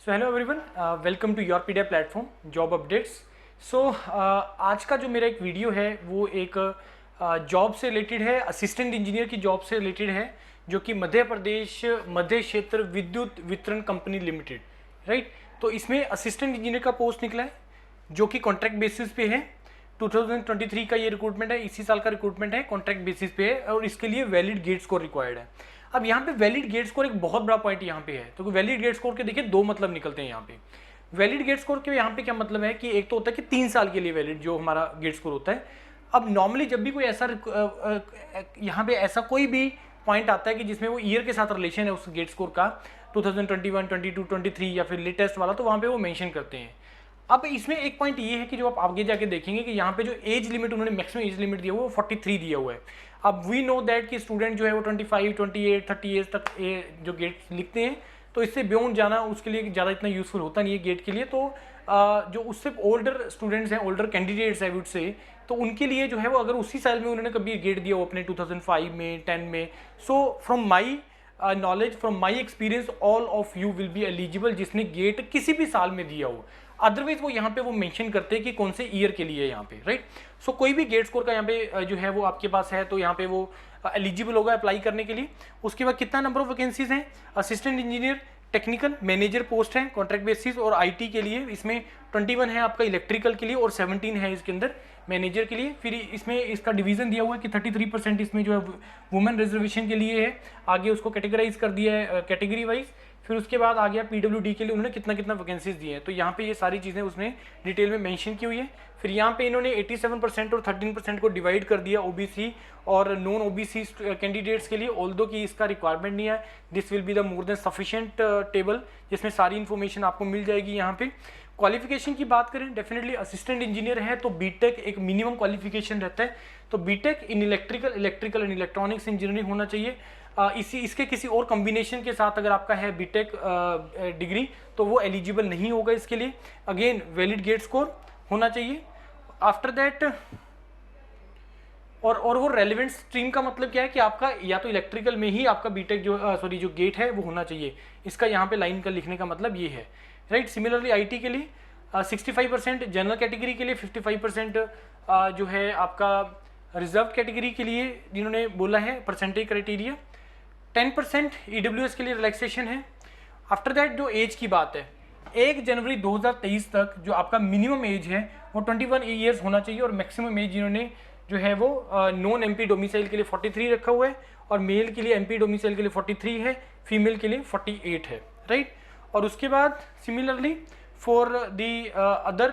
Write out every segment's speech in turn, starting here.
So hello everyone, welcome to Yourpedia platform job updates. So आज का जो मेरा एक वीडियो है वो एक जॉब से रिलेटेड है, असिस्टेंट इंजीनियर की जॉब से रिलेटेड है, जो कि मध्य प्रदेश मध्य क्षेत्र विद्युत वितरण कंपनी लिमिटेड, राइट। तो इसमें असिस्टेंट इंजीनियर का पोस्ट निकला है जो कि कॉन्ट्रैक्ट बेसिस पे है। 2023 का ये रिक्रूटमेंट है, इसी साल का रिक्रूटमेंट है, कॉन्ट्रैक्ट बेसिस पे है और इसके लिए वैलिड गेट स्कोर रिक्वायर्ड है। अब यहाँ पे वैलिड गेट स्कोर एक बहुत बड़ा पॉइंट यहाँ पे है। तो वैलिड गेट स्कोर के देखिए दो मतलब निकलते हैं यहाँ पे। वैलिड गेट स्कोर के यहाँ पे क्या मतलब है कि एक तो होता है कि 3 साल के लिए वैलिड जो हमारा गेट स्कोर होता है। अब नॉर्मली जब भी कोई ऐसा यहाँ पे ऐसा कोई भी पॉइंट आता है कि जिसमें वो ईयर के साथ रिलेशन है उस गेट स्कोर का, 2021, 22, 23 या फिर लेटेस्ट वाला, तो वहाँ पे वो मेंशन करते हैं। अब इसमें एक पॉइंट ये है कि जो आप आगे जाके देखेंगे कि यहाँ पे जो एज लिमिट उन्होंने मैक्सिमम एज लिमिट दिया हुआ है वो 43 दिया हुआ है। अब वी नो दैट कि स्टूडेंट जो है वो 25, 28, 30 एज तक जो गेट लिखते हैं, तो इससे बियॉन्ड जाना उसके लिए ज़्यादा इतना यूजफुल होता नहीं है गेट के लिए। तो जो उससे ओल्डर स्टूडेंट्स हैं, ओल्डर कैंडिडेट्स हैं वुड से, तो उनके लिए जो है वो अगर उसी साल में उन्होंने कभी गेट दिया हो अपने 2005 में, 10 में, so from my knowledge, from my experience, all of you will be eligible जिसने गेट किसी भी साल में दिया हो। अदरवाइज वो यहाँ पे वो मेंशन करते हैं कि कौन से ईयर के लिए यहाँ पे, राइट। सो कोई भी गेट स्कोर का यहाँ पे जो है वो आपके पास है तो यहाँ पे वो एलिजिबल होगा अप्लाई करने के लिए। उसके बाद कितना नंबर ऑफ वैकेंसीज हैं, assistant engineer, technical manager post है कॉन्ट्रैक्ट बेसिस और आईटी के लिए इसमें 21 है आपका इलेक्ट्रिकल के लिए और 17 है इसके अंदर मैनेजर के लिए। फिर इसमें इसका डिवीजन दिया हुआ है कि 33% इसमें जो है वुमेन रिजर्वेशन के लिए है, आगे उसको कैटेगराइज कर दिया है कैटेगरी वाइज। फिर उसके बाद आ गया पीडब्ल्यूडी के लिए उन्होंने कितना कितना वैकेंसीज दिए हैं, तो यहाँ पे ये सारी चीज़ें उसने डिटेल में मेंशन की हुई है। फिर यहाँ पे इन्होंने 87% और 13% को डिवाइड कर दिया ओबीसी और नॉन ओबीसी कैंडिडेट्स के लिए, ऑल्दो कि इसका रिक्वायरमेंट नहीं है। This will be the more than sufficient table जिसमें सारी इन्फॉर्मेशन आपको मिल जाएगी। यहाँ पे क्वालिफिकेशन की बात करें, डेफिनेटली असिस्टेंट इंजीनियर है तो बीटेक एक मिनिमम क्वालिफिकेशन रहता है, तो B Tech in electrical and electronics engineering होना चाहिए। इसके किसी और कॉम्बिनेशन के साथ अगर आपका है बीटेक डिग्री तो वो एलिजिबल नहीं होगा इसके लिए। अगेन वैलिड गेट स्कोर होना चाहिए। आफ्टर दैट और वो रेलिवेंट स्ट्रीम का मतलब क्या है कि आपका या तो इलेक्ट्रिकल में ही आपका बीटेक जो गेट है वो होना चाहिए। इसका यहाँ पे लाइन का लिखने का मतलब ये है, राइट। सिमिलरली आईटी के लिए 65%, जनरल कैटेगरी के लिए 55% जो है आपका रिजर्व कैटेगरी के लिए जिन्होंने बोला है परसेंटेज क्राइटेरिया, 10% ईडब्ल्यूएस के लिए रिलैक्सेशन है। आफ्टर दैट जो एज की बात है, 1 जनवरी 2023 तक जो आपका मिनिमम एज है वो 21 ईयर्स होना चाहिए और मैक्सिमम एज जिन्होंने जो है वो नॉन एमपी डोमिसाइल के लिए 43 रखा हुआ है और मेल के लिए एमपी डोमिसाइल के लिए 43 है, फीमेल के लिए 48 है, राइट। और उसके बाद similarly for the other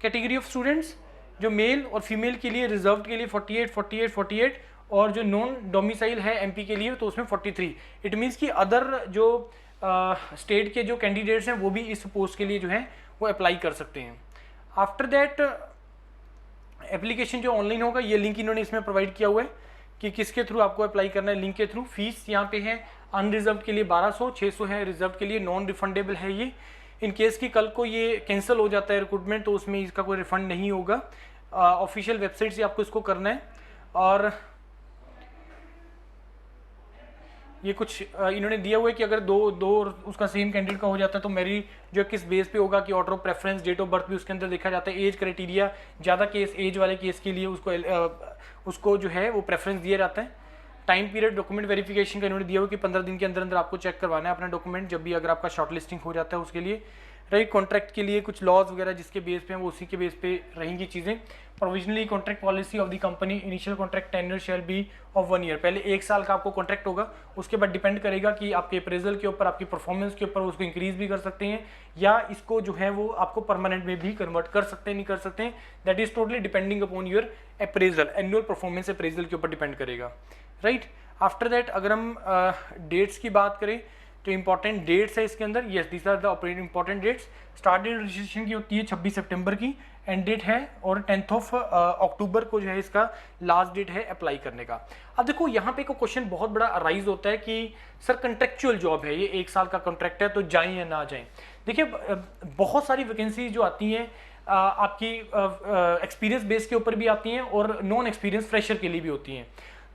category of students जो मेल और फीमेल के लिए रिजर्व के लिए 48, 48, 48 और जो नॉन डोमिसाइल है एमपी के लिए तो उसमें 43। इट मीन्स कि अदर जो स्टेट के जो कैंडिडेट्स हैं वो भी इस पोस्ट के लिए जो है वो अप्लाई कर सकते हैं। आफ्टर दैट एप्लीकेशन जो ऑनलाइन होगा, ये लिंक इन्होंने इसमें प्रोवाइड किया हुआ है कि किसके थ्रू आपको अप्लाई करना है, लिंक के थ्रू। फीस यहाँ पे है अनरिजर्व के लिए 1200, 600 है रिजर्व के लिए, नॉन रिफंडेबल है ये। इन केस कि कल को ये कैंसिल हो जाता है रिक्रूटमेंट तो उसमें इसका कोई रिफंड नहीं होगा। ऑफिशियल वेबसाइट से आपको इसको करना है। और ये कुछ इन्होंने दिया हुआ है कि अगर दो उसका सेम कैंडिडेट का हो जाता है तो मेरी जो किस बेस पे होगा कि order of preference, date of birth भी उसके अंदर देखा जाता है, एज क्राइटेरिया, ज़्यादा केस एज वाले केस के लिए उसको जो है वो प्रेफरेंस दिया जाता है। टाइम पीरियड डॉक्यूमेंट वेरिफिकेशन का इन्होंने दिया हुआ कि 15 दिन के अंदर अंदर आपको चेक करवाना है अपना डॉक्यूमेंट जब भी अगर आपका शॉर्ट लिस्टिंग हो जाता है उसके लिए, राइट। कॉन्ट्रैक्ट के लिए कुछ लॉज वगैरह जिसके बेस पे हैं वो उसी के बेस पे रहेंगी चीज़ें। Provisionally contract policy of the company, initial contract tenure shall be of 1 year. पहले 1 साल का आपको कॉन्ट्रैक्ट होगा, उसके बाद डिपेंड करेगा कि आपके अप्रेजल के ऊपर, आपकी परफॉर्मेंस के ऊपर उसको इंक्रीज भी कर सकते हैं या इसको जो है वो आपको परमानेंट में भी कन्वर्ट कर सकते हैं, नहीं कर सकते हैं। That is totally depending upon your appraisal, annual performance appraisal के ऊपर डिपेंड करेगा, राइट। आफ्टर दैट अगर हम डेट्स की बात करें तो इंपॉर्टेंट डेट्स है इसके अंदर, yes these are the operating important dates. Start date registration की होती है 26 सितंबर की, एंड डेट है और 10 अक्टूबर को जो है इसका लास्ट डेट है अप्लाई करने का। अब देखो यहाँ पे एक क्वेश्चन बहुत बड़ा अराइज होता है कि सर कंट्रेक्चुअल जॉब है, ये 1 साल का कॉन्ट्रैक्ट है तो जाएं या ना जाएं। देखिए बहुत सारी वैकेंसी जो आती हैं आपकी एक्सपीरियंस बेस के ऊपर भी आती हैं और नॉन एक्सपीरियंस फ्रेशर के लिए भी होती हैं।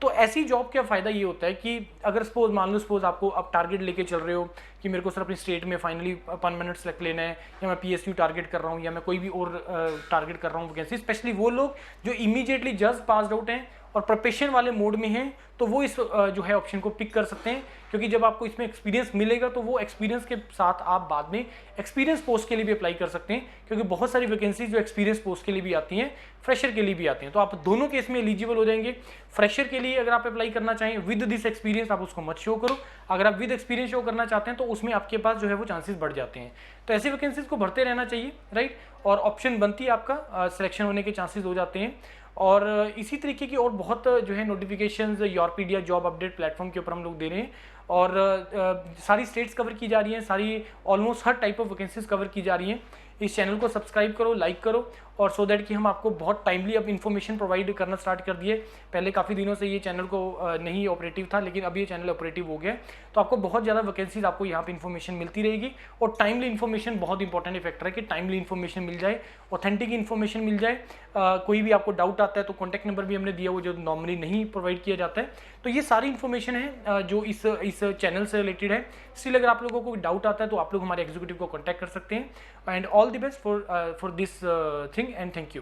तो ऐसी जॉब का फ़ायदा ये होता है कि अगर सपोज आपको आप टारगेट लेके चल रहे हो कि मेरे को सर अपनी स्टेट में फाइनली परमानेंट सेलेक्ट लेना है, या मैं PSU टारगेट कर रहा हूँ, या मैं कोई भी और टारगेट कर रहा हूँ वैकेंसी, स्पेशली वो लोग जो इमीडिएटली जस्ट पास आउट हैं और प्रिपरेशन वाले मोड में हैं, तो वो इस जो है ऑप्शन को पिक कर सकते हैं, क्योंकि जब आपको इसमें एक्सपीरियंस मिलेगा तो वो एक्सपीरियंस के साथ आप बाद में एक्सपीरियंस पोस्ट के लिए भी अप्लाई कर सकते हैं, क्योंकि बहुत सारी वैकेंसीज जो एक्सपीरियंस पोस्ट के लिए भी आती हैं, फ्रेशर के लिए भी आती हैं, तो आप दोनों केस में एलिजिबल हो जाएंगे। फ्रेशर के लिए अगर आप अप्लाई करना चाहें विद दिस एक्सपीरियंस, आप उसको मत शो करो। अगर आप विद एक्सपीरियंस शो करना चाहते हैं तो उसमें आपके पास जो है वो चांसेस बढ़ जाते हैं। तो ऐसी वैकेंसीज को भरते रहना चाहिए, राइट, और ऑप्शन बनती है आपका, सिलेक्शन होने के चांसेस हो जाते हैं। और इसी तरीके की और बहुत जो है नोटिफिकेशंस योरपीडिया जॉब अपडेट प्लेटफॉर्म के ऊपर हम लोग दे रहे हैं, और सारी स्टेट्स कवर की जा रही हैं, सारी almost her type of vacancies cover की जा रही हैं। इस चैनल को सब्सक्राइब करो, लाइक करो, और सो दैट कि हम आपको बहुत टाइमली अब इन्फॉर्मेशन प्रोवाइड करना स्टार्ट कर दिए। पहले काफ़ी दिनों से ये चैनल को नहीं ऑपरेटिव था, लेकिन अब ये चैनल ऑपरेटिव हो गया, तो आपको बहुत ज़्यादा वैकेंसीज आपको यहाँ पे इन्फॉर्मेशन मिलती रहेगी। और टाइमली इन्फॉर्मेशन बहुत इंपॉर्टेंट फैक्टर है कि टाइमली इन्फॉर्मेशन मिल जाए, ऑथेंटिक इन्फॉर्मेशन मिल जाए। कोई भी आपको डाउट आता है तो कॉन्टैक्ट नंबर भी हमने दिया हुआ जो नॉर्मली नहीं प्रोवाइड किया जाता है। तो ये सारी इन्फॉर्मेशन है जो इस चैनल से रिलेटेड है। स्टिल अगर आप लोगों को डाउट आता है तो आप लोग हमारे एग्जीक्यूटिव को कॉन्टैक्ट कर सकते हैं। And all the best for this thing, and thank you.